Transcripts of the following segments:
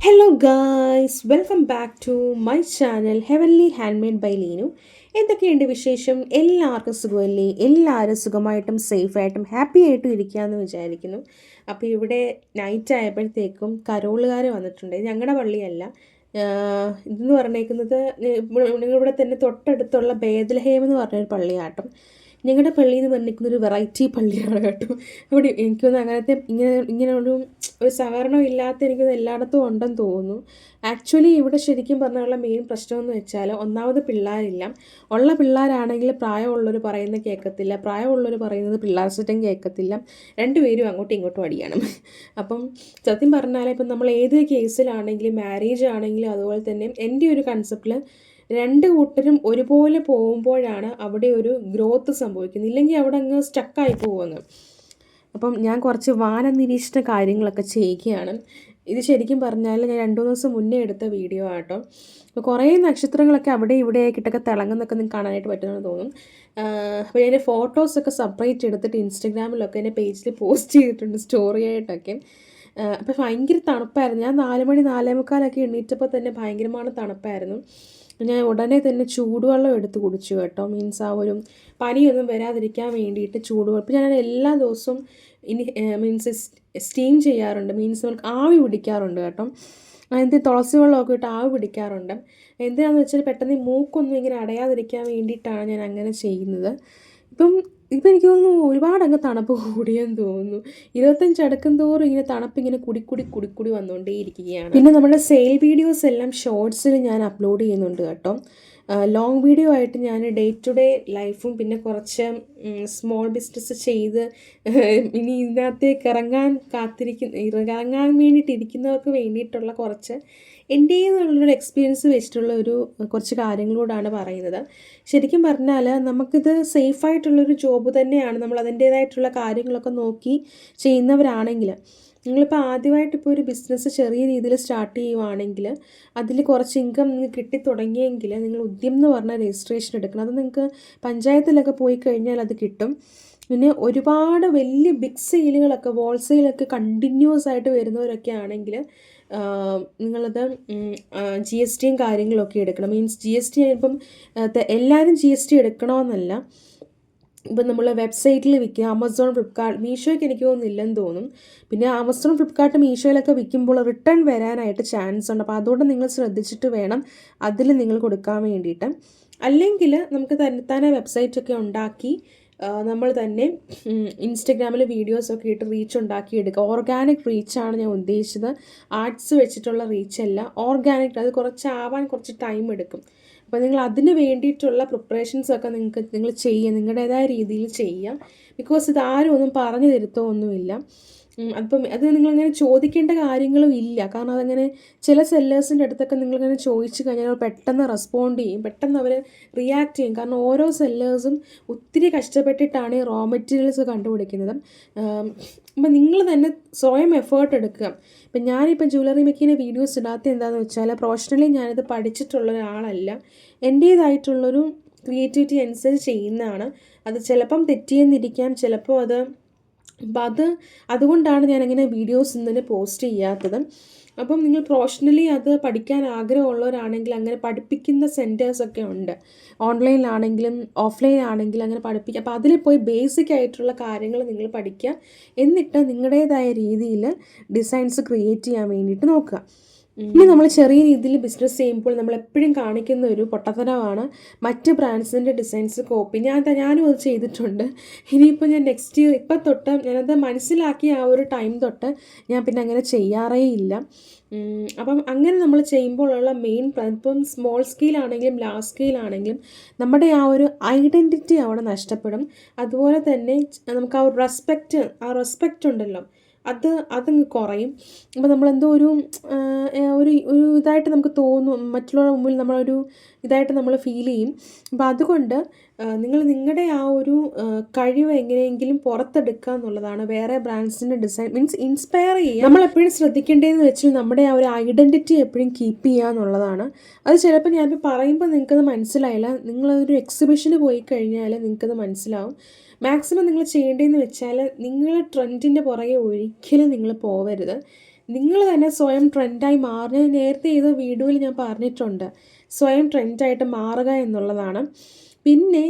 Hello guys, welcome back to my channel heavenly hand made by Leenu. എന്തൊക്കെയുണ്ട് വിശേഷം? എല്ലാവർക്കും സുഖമല്ലേ? എല്ലാവരും സുഖമായിട്ടും സേഫായിട്ടും ഹാപ്പി ആയിട്ടും ഇരിക്കുകയെന്ന് വിചാരിക്കുന്നു. അപ്പോൾ ഇവിടെ നൈറ്റ് ആയപ്പോഴത്തേക്കും കരോളുകാർ വന്നിട്ടുണ്ട്. ഞങ്ങളുടെ പള്ളിയല്ല, ഇതെന്ന് പറഞ്ഞേക്കുന്നത് നിങ്ങളിവിടെ തന്നെ തൊട്ടടുത്തുള്ള ബേദലഹേം എന്ന് പറഞ്ഞൊരു പള്ളിയാട്ടം. ഞങ്ങളുടെ പള്ളി എന്ന് പറഞ്ഞിരിക്കുന്ന ഒരു വെറൈറ്റി പള്ളിയാണ് കേട്ടോ. അവിടെ എനിക്കൊന്നും അങ്ങനത്തെ ഇങ്ങനെയൊരു സഹകരണം ഇല്ലാത്ത എനിക്കൊന്ന് എല്ലായിടത്തും ഉണ്ടെന്ന് തോന്നുന്നു. ആക്ച്വലി ഇവിടെ ശരിക്കും പറഞ്ഞുള്ള മെയിൻ പ്രശ്നമെന്ന് വെച്ചാൽ, ഒന്നാമത് പിള്ളേരില്ല. ഉള്ള പിള്ളേരാണെങ്കിൽ പ്രായമുള്ളവർ പറയുന്നത് കേൾക്കത്തില്ല, പ്രായമുള്ളവർ പറയുന്നത് പിള്ളേർ സെറ്റും കേൾക്കത്തില്ല. രണ്ടുപേരും അങ്ങോട്ടും ഇങ്ങോട്ടും അടിയാണ്. അപ്പം സത്യം പറഞ്ഞാൽ ഇപ്പം നമ്മൾ ഏത് കേസിലാണെങ്കിലും മാരേജ് ആണെങ്കിലും അതുപോലെ തന്നെ എൻ്റെ ഒരു കൺസെപ്റ്റിൽ രണ്ട് കൂട്ടരും ഒരുപോലെ പോകുമ്പോഴാണ് അവിടെ ഒരു ഗ്രോത്ത് സംഭവിക്കുന്നത്. ഇല്ലെങ്കിൽ അവിടെ അങ്ങ് സ്റ്റക്കായി പോകുമെന്ന്. അപ്പം ഞാൻ കുറച്ച് വാന നിരീക്ഷണ കാര്യങ്ങളൊക്കെ ചെയ്യുകയാണ്. ഇത് ശരിക്കും പറഞ്ഞാൽ ഞാൻ 2-3 ദിവസം മുന്നേ എടുത്ത വീഡിയോ ആട്ടോ. അപ്പോൾ കുറേ നക്ഷത്രങ്ങളൊക്കെ അവിടെ ഇവിടെ ആയിട്ടൊക്കെ തിളങ്ങുന്നൊക്കെ നിങ്ങൾക്ക് കാണാനായിട്ട് പറ്റുമെന്ന് തോന്നും. അപ്പോൾ ഞാൻ ഫോട്ടോസൊക്കെ സെപ്പറേറ്റ് എടുത്തിട്ട് ഇൻസ്റ്റഗ്രാമിലൊക്കെ എൻ്റെ പേജിൽ പോസ്റ്റ് ചെയ്തിട്ടുണ്ട്, സ്റ്റോറി ആയിട്ടൊക്കെ. അപ്പോൾ ഭയങ്കര തണുപ്പായിരുന്നു. ഞാൻ 4 മണി 4:45 എണീറ്റപ്പോൾ തന്നെ ഭയങ്കരமான തണുപ്പായിരുന്നു. ഞാൻ ഉടനെ തന്നെ ചൂടുവെള്ളം എടുത്ത് കുടിച്ചു കേട്ടോ. മീൻസ് ആ ഒരു പനിയൊന്നും വരാതിരിക്കാൻ വേണ്ടിയിട്ട് ചൂടുവെള്ളം. അപ്പോൾ ഞാൻ എല്ലാ ദിവസവും മീൻസ് സ്റ്റീം ചെയ്യാറുണ്ട്. മീൻസ് നമുക്ക് ആവി പിടിക്കാറുണ്ട് കേട്ടോ. എന്ത് തുളസി വെള്ളമൊക്കെ ഇട്ട് ആവി പിടിക്കാറുണ്ട്. എന്തിനാണെന്ന് വെച്ചാൽ പെട്ടെന്ന് മൂക്കൊന്നും ഇങ്ങനെ അടയാതിരിക്കാൻ വേണ്ടിയിട്ടാണ് ഞാൻ അങ്ങനെ ചെയ്യുന്നത്. ഇപ്പം എനിക്ക് തോന്നുന്നു ഒരുപാട് അങ്ങ് തണുപ്പ് കൂടിയെന്ന് തോന്നുന്നു. 25 അടുക്കും തോറും ഇങ്ങനെ തണുപ്പ് ഇങ്ങനെ കുടിക്കൂടി വന്നുകൊണ്ടേയിരിക്കുകയാണ്. പിന്നെ നമ്മുടെ സെയിൽ വീഡിയോസ് എല്ലാം ഷോർട്സിൽ ഞാൻ അപ്ലോഡ് ചെയ്യുന്നുണ്ട് കേട്ടോ. ലോങ് വീഡിയോ ആയിട്ട് ഞാൻ ഡേ ടു ഡേ ലൈഫും പിന്നെ കുറച്ച് സ്മോൾ ബിസിനസ് ചെയ്ത് ഇനി ഇതിനകത്തേക്ക് ഇറങ്ങാൻ വേണ്ടിയിട്ടിരിക്കുന്നവർക്ക് വേണ്ടിയിട്ടുള്ള കുറച്ച് എൻ്റേതുള്ളൊരു എക്സ്പീരിയൻസ് വെച്ചിട്ടുള്ള കുറച്ച് കാര്യങ്ങളോടാണ് പറയുന്നത്. ശരിക്കും പറഞ്ഞാൽ നമുക്കിത് സേഫായിട്ടുള്ളൊരു ജോബ് തന്നെയാണ്. നമ്മൾ അതിൻ്റേതായിട്ടുള്ള കാര്യങ്ങളൊക്കെ നോക്കി ചെയ്യുന്നവരാണെങ്കിൽ, നിങ്ങളിപ്പോൾ ആദ്യമായിട്ടിപ്പോൾ ഒരു ബിസിനസ് ചെറിയ രീതിയിൽ സ്റ്റാർട്ട് ചെയ്യുവാണെങ്കിൽ അതിൽ കുറച്ച് ഇൻകം നിങ്ങൾക്ക് കിട്ടിത്തുടങ്ങിയെങ്കിൽ നിങ്ങൾ ഉദ്യം എന്ന് പറഞ്ഞ രജിസ്ട്രേഷൻ എടുക്കണം. അത് നിങ്ങൾക്ക് പഞ്ചായത്തിലൊക്കെ പോയി കഴിഞ്ഞാൽ അത് കിട്ടും. പിന്നെ ഒരുപാട് വലിയ ബിഗ് സെയിലുകളൊക്കെ ഹോൾസെയിലൊക്കെ കണ്ടിന്യൂസ് ആയിട്ട് വരുന്നവരൊക്കെ ആണെങ്കിൽ നിങ്ങളത് GSTയും കാര്യങ്ങളൊക്കെ എടുക്കണം. മീൻസ് GST ഇപ്പം എല്ലാവരും GST എടുക്കണമെന്നല്ല. ഇപ്പം നമ്മൾ വെബ്സൈറ്റിൽ വിൽക്കുക, ആമസോൺ, ഫ്ലിപ്കാർട്ട്, മീഷോയ്ക്ക് എനിക്ക് തോന്നുന്നില്ലെന്ന് തോന്നും. പിന്നെ ആമസോൺ, ഫ്ലിപ്കാർട്ട്, മീഷോയിലൊക്കെ വിൽക്കുമ്പോൾ റിട്ടേൺ വരാനായിട്ട് ചാൻസ് ഉണ്ട്. അപ്പോൾ അതുകൊണ്ട് നിങ്ങൾ ശ്രദ്ധിച്ചിട്ട് വേണം അതിൽ നിങ്ങൾ കൊടുക്കാൻ വേണ്ടിയിട്ട്. അല്ലെങ്കിൽ നമുക്ക് തന്നെ വെബ്സൈറ്റൊക്കെ ഉണ്ടാക്കി നമ്മൾ തന്നെ ഇൻസ്റ്റഗ്രാമിൽ വീഡിയോസൊക്കെ ഇട്ട് റീച്ച് ഉണ്ടാക്കിയെടുക്കുക. ഓർഗാനിക് റീച്ചാണ് ഞാൻ ഉദ്ദേശിച്ചത്, ആർട്സ് വെച്ചിട്ടുള്ള റീച്ചല്ല. ഓർഗാനിക്, അത് കുറച്ചാവാൻ കുറച്ച് ടൈം എടുക്കും. അപ്പോൾ നിങ്ങൾ അതിന് വേണ്ടിയിട്ടുള്ള പ്രിപ്പറേഷൻസൊക്കെ നിങ്ങൾ ചെയ്യുക, നിങ്ങളുടേതായ രീതിയിൽ ചെയ്യുക. ബിക്കോസ് ഇതാരും ഒന്നും പറഞ്ഞു തരുത്തോ ഒന്നുമില്ല. അപ്പം അത് നിങ്ങളിങ്ങനെ ചോദിക്കേണ്ട കാര്യങ്ങളും ഇല്ല. കാരണം അതങ്ങനെ ചില സെല്ലേഴ്സിൻ്റെ അടുത്തൊക്കെ നിങ്ങളിങ്ങനെ ചോദിച്ചു കഴിഞ്ഞാൽ പെട്ടെന്ന് റെസ്പോണ്ട് ചെയ്യും, പെട്ടെന്ന് അവർ റിയാക്ട് ചെയ്യും. കാരണം ഓരോ സെല്ലേഴ്സും ഒത്തിരി കഷ്ടപ്പെട്ടിട്ടാണ് ഈ റോ മെറ്റീരിയൽസ് കണ്ടുപിടിക്കുന്നത്. അപ്പം നിങ്ങൾ തന്നെ സ്വയം എഫേർട്ട് എടുക്കുക. ഇപ്പം ഞാനിപ്പം ജ്വല്ലറി മേക്കിങ്ങിൻ്റെ വീഡിയോസ് ഇടാത്ത എന്താണെന്ന് വെച്ചാൽ, പ്രൊഫഷണലി ഞാനിത് പഠിച്ചിട്ടുള്ള ഒരാളല്ല. എൻ്റേതായിട്ടുള്ളൊരു ക്രിയേറ്റിവിറ്റി അനുസരിച്ച് ചെയ്യുന്നതാണ്. അത് ചിലപ്പം തെറ്റിയെന്നിരിക്കാം, ചിലപ്പോൾ അപ്പം അതുകൊണ്ടാണ് ഞാനങ്ങനെ വീഡിയോസ് ഇന്നലെ പോസ്റ്റ് ചെയ്യാത്തത്. അപ്പം നിങ്ങൾ പ്രൊഫഷണലി അത് പഠിക്കാൻ ആഗ്രഹമുള്ളവരാണെങ്കിൽ അങ്ങനെ പഠിപ്പിക്കുന്ന സെൻറ്റേഴ്സൊക്കെ ഉണ്ട്. ഓൺലൈനിലാണെങ്കിലും ഓഫ്ലൈൻ ആണെങ്കിലും അങ്ങനെ പഠിപ്പിക്കുക. അപ്പോൾ അതിൽ പോയി ബേസിക് ആയിട്ടുള്ള കാര്യങ്ങൾ നിങ്ങൾ പഠിക്കുക. എന്നിട്ട് നിങ്ങളുടേതായ രീതിയിൽ ഡിസൈൻസ് ക്രിയേറ്റ് ചെയ്യാൻ വേണ്ടിയിട്ട് നോക്കുക. ഇനി നമ്മൾ ചെറിയ രീതിയിൽ ബിസിനസ് ചെയ്യുമ്പോൾ നമ്മൾ എപ്പോഴും കാണിക്കുന്ന ഒരു പൊട്ടത്തരമാണ് മറ്റ് ബ്രാൻഡ്സിൻ്റെ ഡിസൈൻസ് കോപ്പി. ഞാനും അത് ചെയ്തിട്ടുണ്ട്. ഇനിയിപ്പോൾ ഞാൻ നെക്സ്റ്റ് ഇയർ ഇപ്പം തൊട്ട് ഞാനത് മനസ്സിലാക്കിയ ആ ഒരു ടൈം തൊട്ട് ഞാൻ പിന്നെ അങ്ങനെ ചെയ്യാറേ ഇല്ല. അപ്പം അങ്ങനെ നമ്മൾ ചെയ്യുമ്പോഴുള്ള മെയിൻ ഇപ്പം സ്മോൾ സ്കെയിലാണെങ്കിലും ലാർജ് സ്കെയിലാണെങ്കിലും നമ്മുടെ ആ ഒരു ഐഡൻറ്റിറ്റി അവിടെ നഷ്ടപ്പെടും. അതുപോലെ തന്നെ നമുക്ക് ആ റെസ്പെക്റ്റ് ഉണ്ടല്ലോ, അതങ്ങ് കുറയും. അപ്പോൾ നമ്മളെന്തോ ഒരു ഇതായിട്ട് നമുക്ക് തോന്നും, മറ്റുള്ളവരുടെ മുമ്പിൽ നമ്മളൊരു ഇതായിട്ട് നമ്മൾ ഫീൽ ചെയ്യും. അപ്പോൾ അതുകൊണ്ട് നിങ്ങൾ നിങ്ങളുടെ ആ ഒരു കഴിവ് എങ്ങനെയെങ്കിലും പുറത്തെടുക്കുക എന്നുള്ളതാണ്. വേറെ ബ്രാൻഡ്സിൻ്റെ ഡിസൈൻ മീൻസ് ഇൻസ്പയർ ചെയ്യുക. നമ്മളെപ്പോഴും ശ്രദ്ധിക്കേണ്ടതെന്ന് വെച്ചാൽ നമ്മുടെ ആ ഒരു ഐഡൻറ്റിറ്റി എപ്പോഴും കീപ്പ് ചെയ്യുക എന്നുള്ളതാണ്. അത് ചിലപ്പോൾ ഞാനിപ്പോൾ പറയുമ്പോൾ നിങ്ങൾക്കത് മനസ്സിലായില്ല, നിങ്ങളൊരു എക്സിബിഷന് പോയി കഴിഞ്ഞാൽ നിങ്ങൾക്കത് മനസ്സിലാവും. മാക്സിമം നിങ്ങൾ ചെയ്യേണ്ടതെന്ന് വെച്ചാൽ നിങ്ങൾ ട്രെൻഡിൻ്റെ പുറകെ ഒരിക്കലും നിങ്ങൾ പോവരുത്. നിങ്ങൾ തന്നെ സ്വയം ട്രെൻഡായി മാറുക. നേരത്തെ ഏതോ വീഡിയോയിൽ ഞാൻ പറഞ്ഞിട്ടുണ്ട്, സ്വയം ട്രെൻഡായിട്ട് മാറുക എന്നുള്ളതാണ്. പിന്നെ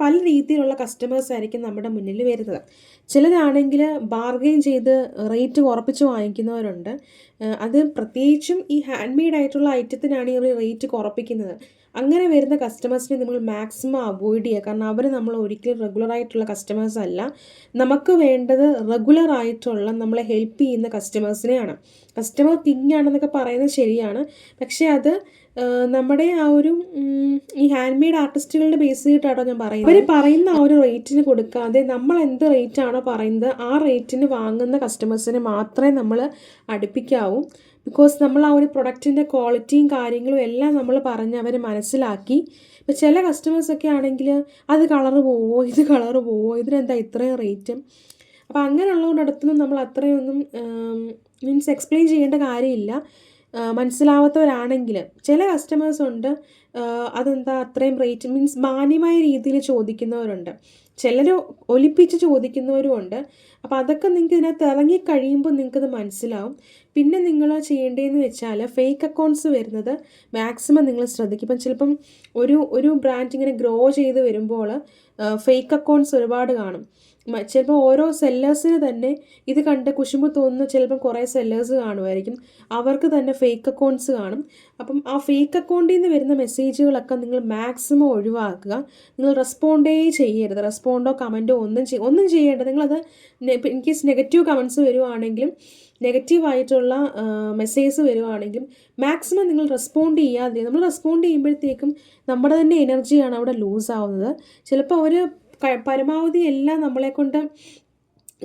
പല രീതിയിലുള്ള കസ്റ്റമേഴ്സ് ആയിരിക്കും നമ്മുടെ മുന്നിൽ വരുന്നത്. ചിലരാണെങ്കിൽ ബാർഗെയിൻ ചെയ്ത് റേറ്റ് കുറപ്പിച്ച് വാങ്ങിക്കുന്നവരുണ്ട്. അത് പ്രത്യേകിച്ചും ഈ ഹാൻഡ് മെയ്ഡ് ആയിട്ടുള്ള ഐറ്റത്തിനാണ് ഇവർ റേറ്റ് കുറപ്പിക്കുന്നത്. അങ്ങനെ വരുന്ന കസ്റ്റമേഴ്സിനെ നമ്മൾ മാക്സിമം അവോയ്ഡ് ചെയ്യുക. കാരണം അവർ നമ്മൾ ഒരിക്കലും റെഗുലർ ആയിട്ടുള്ള കസ്റ്റമേഴ്സ് അല്ല. നമുക്ക് വേണ്ടത് റെഗുലർ ആയിട്ടുള്ള നമ്മളെ ഹെൽപ്പ് ചെയ്യുന്ന കസ്റ്റമേഴ്സിനെയാണ്. കസ്റ്റമർ കിങ് ആണെന്നൊക്കെ പറയുന്നത് ശരിയാണ്, പക്ഷേ അത് നമ്മുടെ ആ ഒരു ഈ ഹാൻഡ് മെയ്ഡ് ആർട്ടിസ്റ്റുകളുടെ ബേസ് ചെയ്തിട്ടാണോ ഞാൻ പറയുന്നത്. അവർ പറയുന്ന ആ ഒരു റേറ്റിന് കൊടുക്കാതെ നമ്മൾ എന്ത് റേറ്റ് ആണോ പറയുന്നത് ആ റേറ്റിന് വാങ്ങുന്ന കസ്റ്റമേഴ്സിനെ മാത്രമേ നമ്മൾ അടുപ്പിക്കാവൂ. ബിക്കോസ് നമ്മൾ ആ ഒരു പ്രൊഡക്റ്റിൻ്റെ ക്വാളിറ്റിയും കാര്യങ്ങളും എല്ലാം നമ്മൾ പറഞ്ഞ് അവർ മനസ്സിലാക്കി. ഇപ്പോൾ ചില കസ്റ്റമേഴ്സൊക്കെ ആണെങ്കിൽ അത് കളറ് പോവോ, ഇത് കളറ് പോവോ, ഇതിനെന്താ ഇത്രയും റേറ്റ്. അപ്പോൾ അങ്ങനെയുള്ളതുകൊണ്ട് അടുത്തൊന്നും നമ്മൾ അത്രയൊന്നും മീൻസ് എക്സ്പ്ലെയിൻ ചെയ്യേണ്ട കാര്യമില്ല. മനസ്സിലാവാത്തവരാണെങ്കിൽ ചില കസ്റ്റമേഴ്സ് ഉണ്ട്, അതെന്താ അത്രയും റേറ്റ് മീൻസ് മാന്യമായ രീതിയിൽ ചോദിക്കുന്നവരുണ്ട്, ചിലർ ഒലിപ്പിച്ച് ചോദിക്കുന്നവരും ഉണ്ട്. അപ്പോൾ അതൊക്കെ നിങ്ങൾക്ക് ഇതിനകത്ത് ഇറങ്ങിക്കഴിയുമ്പോൾ നിങ്ങൾക്കത് മനസ്സിലാവും. പിന്നെ നിങ്ങൾ ചെയ്യേണ്ടതെന്ന് വെച്ചാൽ ഫേക്ക് അക്കൗണ്ട്സ് വരുന്നത് മാക്സിമം നിങ്ങൾ ശ്രദ്ധിക്കും. ഇപ്പം ചിലപ്പം ഒരു ബ്രാൻഡ് ഇങ്ങനെ ഗ്രോ ചെയ്ത് വരുമ്പോൾ ഫേക്ക് അക്കൗണ്ട്സ് ഒരുപാട് കാണും. ചിലപ്പോൾ ഓരോ സെല്ലേഴ്സിന് തന്നെ ഇത് കണ്ട് കുശുമ്പ് തോന്നുന്ന ചിലപ്പം കുറേ സെല്ലേഴ്സ് കാണുമായിരിക്കും, അവർക്ക് തന്നെ ഫേക്ക് അക്കൗണ്ട്സ് കാണും. അപ്പം ആ ഫേക്ക് അക്കൗണ്ടിൽ നിന്ന് വരുന്ന മെസ്സേജുകളൊക്കെ നിങ്ങൾ മാക്സിമം ഒഴിവാക്കുക. നിങ്ങൾ റെസ്പോണ്ടേ ചെയ്യരുത്. റെസ്പോണ്ടോ കമൻറ്റോ ഒന്നും ചെയ്യേണ്ടത്. നിങ്ങളത് ഇൻ കേസ് നെഗറ്റീവ് കമൻറ്റ്സ് വരുവാണെങ്കിലും നെഗറ്റീവായിട്ടുള്ള മെസ്സേജസ് വരുവാണെങ്കിലും മാക്സിമം നിങ്ങൾ റെസ്പോണ്ട് ചെയ്യാതെ. നമ്മൾ റെസ്പോണ്ട് ചെയ്യുമ്പോഴത്തേക്കും നമ്മുടെ തന്നെ എനർജിയാണ് അവിടെ ലൂസ് ആവുന്നത്. ചിലപ്പോൾ അവർ പരമാവധി എല്ലാം നമ്മളെക്കൊണ്ട്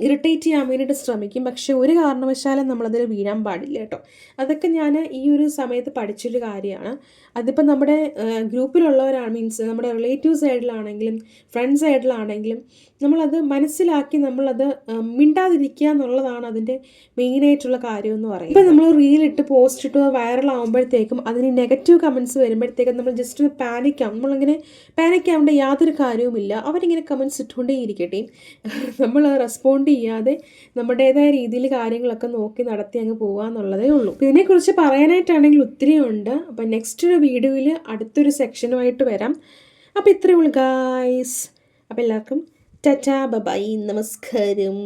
ഇറിറ്റേറ്റ് ചെയ്യാൻ വേണ്ടിയിട്ട് ശ്രമിക്കും, പക്ഷേ ഒരു കാരണവശാലും നമ്മളതിൽ വീഴാൻ പാടില്ല കേട്ടോ. അതൊക്കെ ഞാൻ ഈ ഒരു സമയത്ത് പഠിച്ചൊരു കാര്യമാണ്. അതിപ്പോൾ നമ്മുടെ ഗ്രൂപ്പിലുള്ളവരാണ്, മീൻസ് നമ്മുടെ റിലേറ്റീവ് സൈഡിലാണെങ്കിലും ഫ്രണ്ട്സ് സൈഡിലാണെങ്കിലും നമ്മളത് മനസ്സിലാക്കി നമ്മളത് മിണ്ടാതിരിക്കുക എന്നുള്ളതാണ് അതിൻ്റെ മെയിനായിട്ടുള്ള കാര്യം എന്ന് പറയുന്നത്. ഇപ്പം നമ്മൾ റീലിട്ട് പോസ്റ്റ് ഇട്ട് വൈറലാകുമ്പോഴത്തേക്കും അതിന് നെഗറ്റീവ് കമൻറ്റ്സ് വരുമ്പോഴത്തേക്കും നമ്മൾ ജസ്റ്റ് ഒന്ന് പാനിക്കാവും. നമ്മളിങ്ങനെ പാനിക്കാവേണ്ട യാതൊരു കാര്യവുമില്ല. അവരിങ്ങനെ കമൻറ്റ്സ് ഇട്ടുകൊണ്ടേ ഇരിക്കട്ടെ, നമ്മൾ റെസ്പോണ്ട് ചെയ്യാതെ നമ്മുടേതായ രീതിയിൽ കാര്യങ്ങളൊക്കെ നോക്കി നടത്തി അങ്ങ് പോകുക എന്നുള്ളതേ ഉള്ളൂ. ഇതിനെക്കുറിച്ച് പറയാനായിട്ടാണെങ്കിൽ ഒത്തിരി ഉണ്ട്. അപ്പം നെക്സ്റ്റ് ഒരു വീഡിയോയിൽ അടുത്തൊരു സെക്ഷനുമായിട്ട് വരാം. അപ്പോൾ ഇത്രയേ ഉള്ളൂ ഗായ്സ്. അപ്പോൾ എല്ലാവർക്കും ടാറ്റാ ബൈ, നമസ്കാരം.